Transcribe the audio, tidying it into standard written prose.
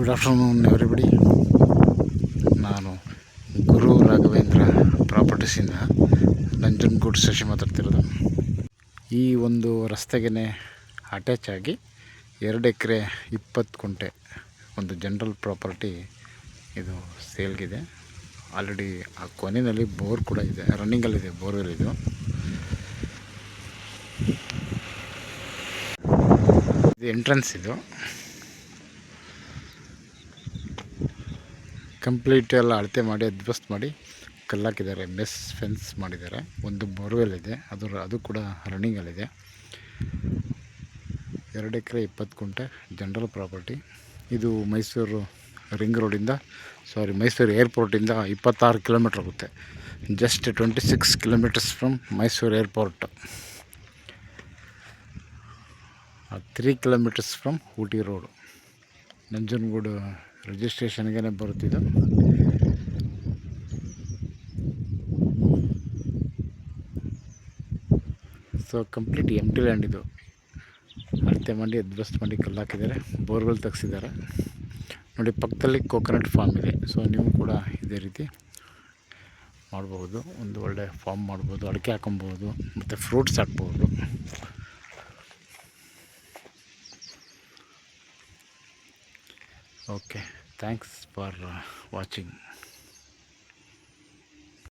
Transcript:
Good afternoon everybody. ನಾನು ಗುರು ರಾಘವೇಂದ್ರ ಪ್ರಾಪರ್ಟೀಸಿಂದ ನಂಜನಗೂಡು ಶಶಿ ಮಾತಾಡ್ತಿರೋದು. ಈ ಒಂದು ರಸ್ತೆಗೆ ಅಟ್ಯಾಚ್ ಆಗಿ 2 ಎಕರೆ 20 ಗುಂಟೆ ಒಂದು ಜನರಲ್ ಪ್ರಾಪರ್ಟಿ ಇದು ಸೇಲ್ಗಿದೆ. ಆಲ್ರೆಡಿ ಆ ಕೊನೆಯಲ್ಲಿ ಬೋರ್ ಕೂಡ ಇದೆ, ರನ್ನಿಂಗಲ್ಲಿದೆ ಬೋರ್ವೆಲ್. ಇದು ಎಂಟ್ರೆನ್ಸ್. ಇದು ಕಂಪ್ಲೀಟ್ ಎಲ್ಲ ಅಳತೆ ಮಾಡಿ ಅಡ್ಜಸ್ಟ್ ಮಾಡಿ ಕಲ್ಲಾಕಿದ್ದಾರೆ, ಮೆಸ್ ಫೆನ್ಸ್ ಮಾಡಿದ್ದಾರೆ. ಒಂದು ಬೋರ್ವೆಲ್ ಇದೆ, ಅದು ಕೂಡ ರನ್ನಿಂಗಲ್ಲಿದೆ. 2 ಎಕರೆ 20 ಗುಂಟೆ ಜನರಲ್ ಪ್ರಾಪರ್ಟಿ. ಇದು ಮೈಸೂರು ರಿಂಗ್ ರೋಡಿಂದ ಮೈಸೂರು ಏರ್ಪೋರ್ಟಿಂದ 26 ಕಿಲೋಮೀಟ್ರ್ ಆಗುತ್ತೆ. Just 26 kilometres from Mysuru airport, 3 kilometres from Ooty road. Nanjangud ರಿಜಿಸ್ಟ್ರೇಷನ್ಗೆ ಬರುತ್ತಿದ್ದು. So complete empty land. ಇದು ಅಳತೆ ಮಾಡಿ ಅಡ್ಜಸ್ಟ್ ಮಾಡಿ ಕಲ್ಲಾಕಿದ್ದಾರೆ, ಬೋರ್ವೆಲ್ ತೆಗೆಸಿದ್ದಾರೆ ನೋಡಿ. ಪಕ್ಕದಲ್ಲಿ ಕೋಕೋನಟ್ ಫಾರ್ಮ್ ಇದೆ. ಸೊ ನೀವು ಕೂಡ ಇದೇ ರೀತಿ ಮಾಡ್ಬೋದು, ಒಂದು ಒಳ್ಳೆ ಫಾರ್ಮ್ ಮಾಡ್ಬೋದು, ಅಡಿಕೆ ಹಾಕೊಬೋದು ಮತ್ತು ಫ್ರೂಟ್ಸ್ ಹಾಕ್ಬೋದು. Okay, thanks for watching.